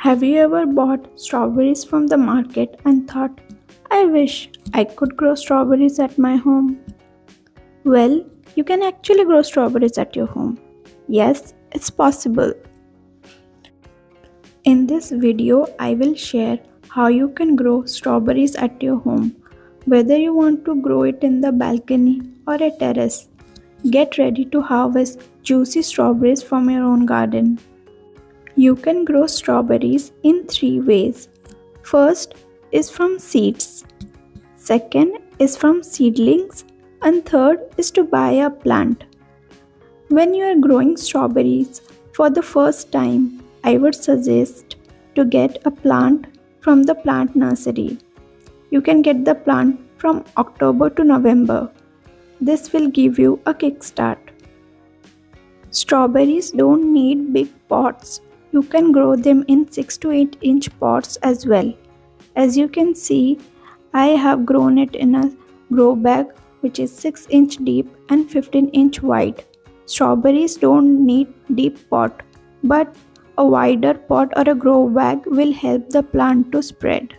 Have you ever bought strawberries from the market and thought, I wish I could grow strawberries at my home? Well, you can actually grow strawberries at your home. Yes, it's possible. In this video, I will share how you can grow strawberries at your home. Whether you want to grow it in the balcony or a terrace, get ready to harvest juicy strawberries from your own garden. You can grow strawberries in three ways. First is from seeds, second is from seedlings, and third is to buy a plant. When you are growing strawberries for the first time, I would suggest to get a plant from the plant nursery. You can get the plant from October to November. This will give you a kickstart. Strawberries don't need big pots. You can grow them in 6 to 8 inch pots as well. As you can see, I have grown it in a grow bag which is 6 inch deep and 15 inch wide. Strawberries don't need deep pot, but a wider pot or a grow bag will help the plant to spread.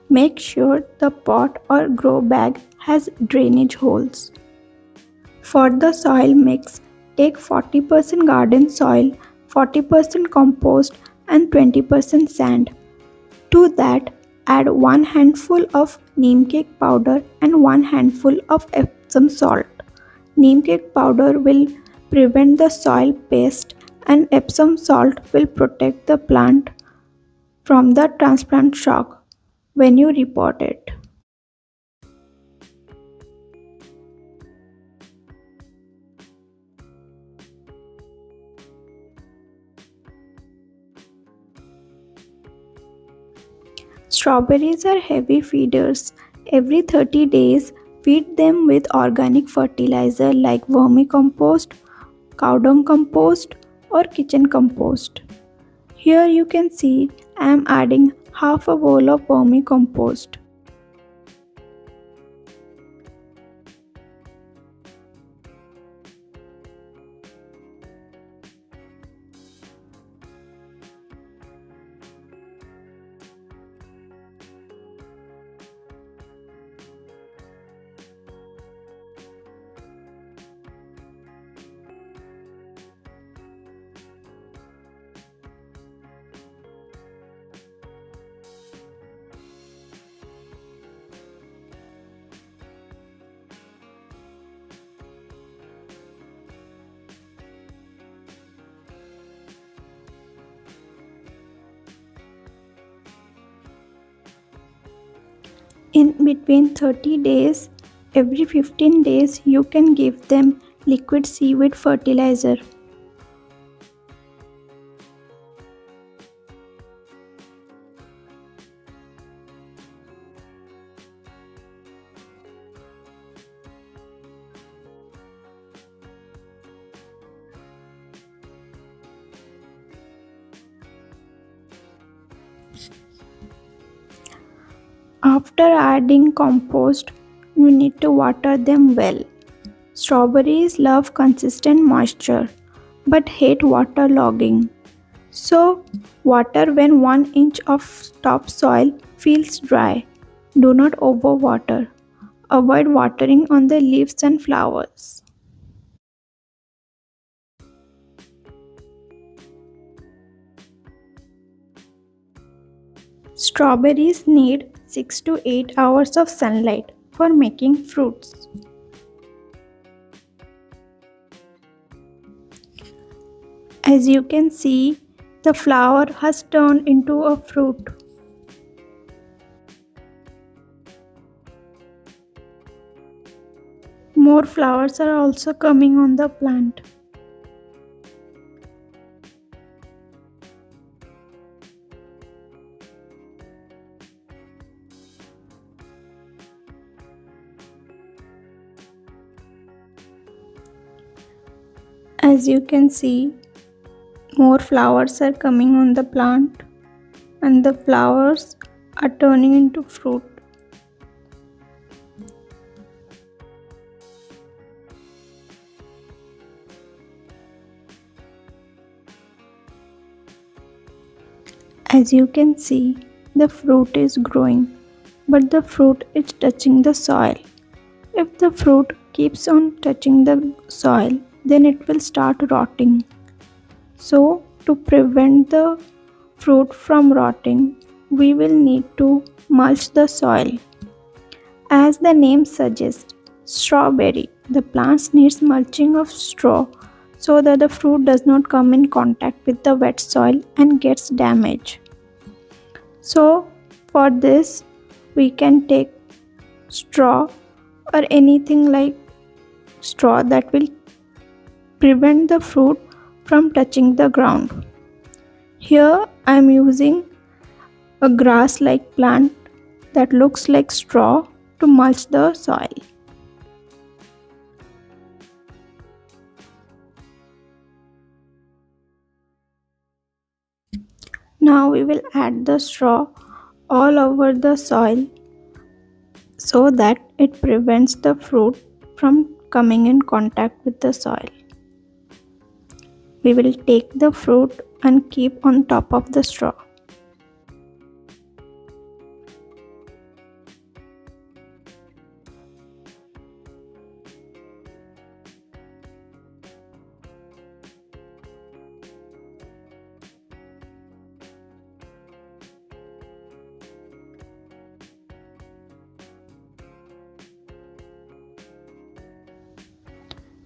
Make sure the pot or grow bag has drainage holes. For the soil mix, take 40% garden soil, 40% compost and 20% sand. To that, add 1 handful of neem cake powder and 1 handful of Epsom salt. Neem cake powder will prevent the soil pest and Epsom salt will protect the plant from the transplant shock when you repot it. Strawberries are heavy feeders. Every 30 days, feed them with organic fertilizer like vermicompost, cow dung compost, or kitchen compost. Here you can see I am adding half a bowl of vermicompost. In between 30 days, every 15 days you can give them liquid seaweed fertilizer. After adding compost, you need to water them well. Strawberries love consistent moisture but hate waterlogging. So, water when 1 inch of topsoil feels dry. Do not overwater. Avoid watering on the leaves and flowers. Strawberries need 6 to 8 hours of sunlight for making fruits. As you can see, the flower has turned into a fruit. More flowers are also coming on the plant. As you can see, more flowers are coming on the plant and the flowers are turning into fruit. As you can see, the fruit is growing, but the fruit is touching the soil. If the fruit keeps on touching the soil, then it will start rotting. So, to prevent the fruit from rotting, we will need to mulch the soil. As the name suggests, strawberry, the plant needs mulching of straw so that the fruit does not come in contact with the wet soil and gets damaged. So, for this, we can take straw or anything like straw that will prevent the fruit from touching the ground. Here I am using a grass like plant that looks like straw to mulch the soil. Now we will add the straw all over the soil so that it prevents the fruit from coming in contact with the soil. We will take the fruit and keep on top of the straw.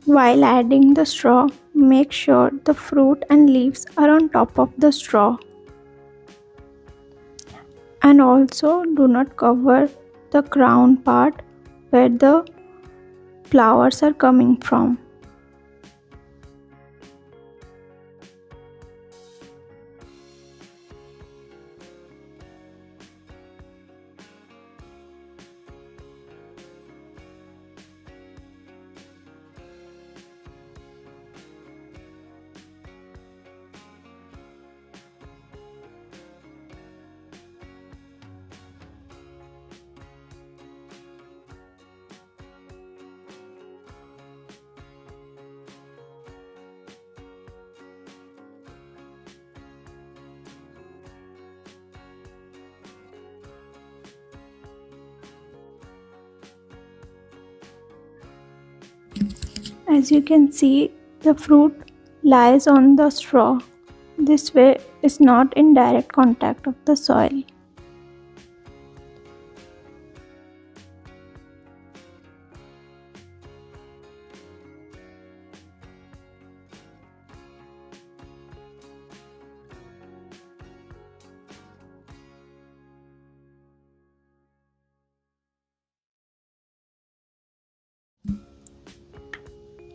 While adding the straw, make sure the fruit and leaves are on top of the straw. And also do not cover the crown part where the flowers are coming from. As you can see, the fruit lies on the straw. This way is not in direct contact of the soil.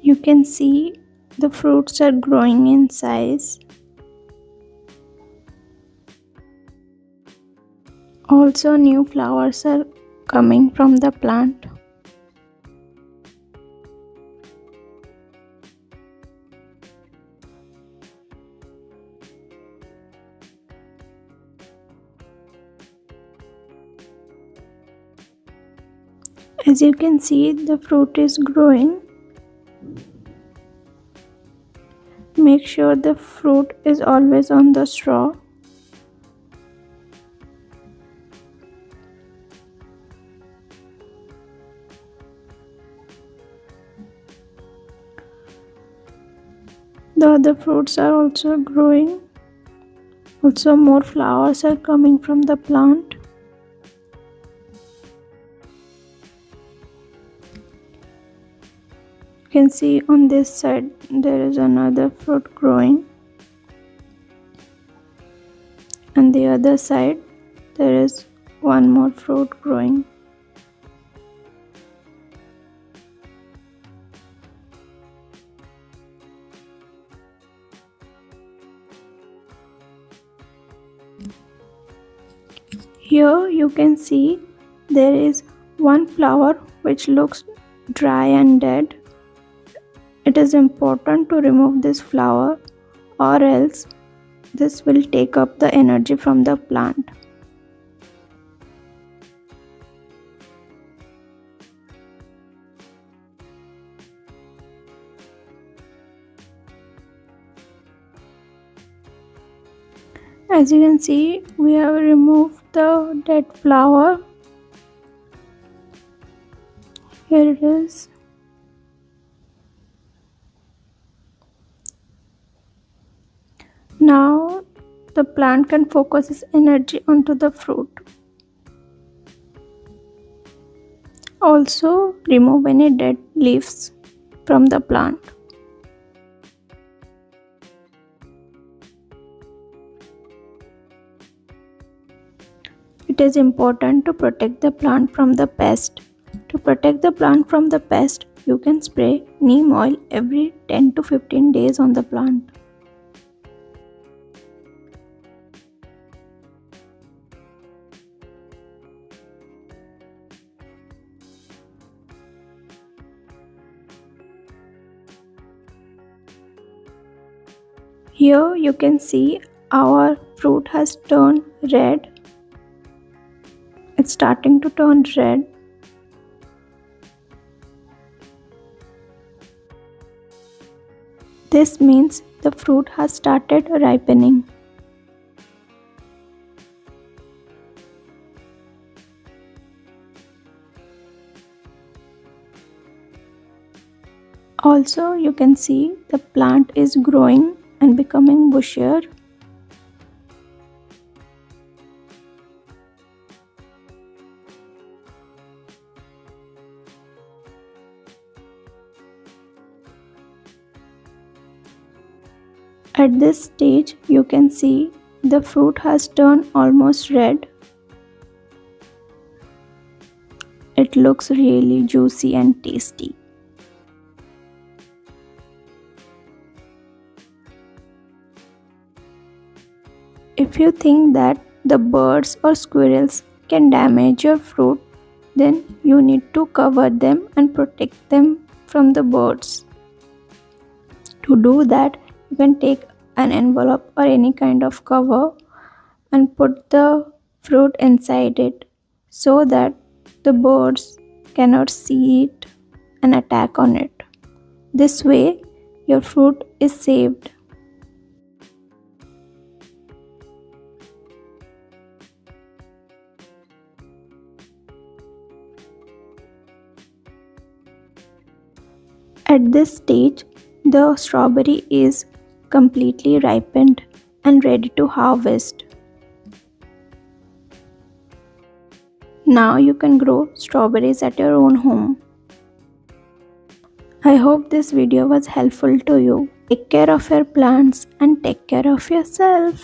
You can see the fruits are growing in size. Also, new flowers are coming from the plant. As you can see, the fruit is growing. Make sure the fruit is always on the straw. The other fruits are also growing. Also, more flowers are coming from the plant. You can see on this side there is another fruit growing, and the other side there is one more fruit growing. Here you can see there is one flower which looks dry and dead. It is important to remove this flower, or else this will take up the energy from the plant. As you can see, we have removed the dead flower. Here it is. Now the plant can focus its energy onto the fruit. Also remove any dead leaves from the plant. It is important to protect the plant from the pest. To protect the plant from the pest, you can spray neem oil every 10 to 15 days on the plant. Here you can see our fruit has turned red. It's starting to turn red. This means the fruit has started ripening. Also, you can see the plant is growing and becoming bushier. At this stage, you can see the fruit has turned almost red. It looks really juicy and tasty. If you think that the birds or squirrels can damage your fruit, then you need to cover them and protect them from the birds. To do that, you can take an envelope or any kind of cover and put the fruit inside it so that the birds cannot see it and attack on it. This way, your fruit is saved. At this stage, the strawberry is completely ripened and ready to harvest. Now you can grow strawberries at your own home. I hope this video was helpful to you. Take care of your plants and take care of yourself.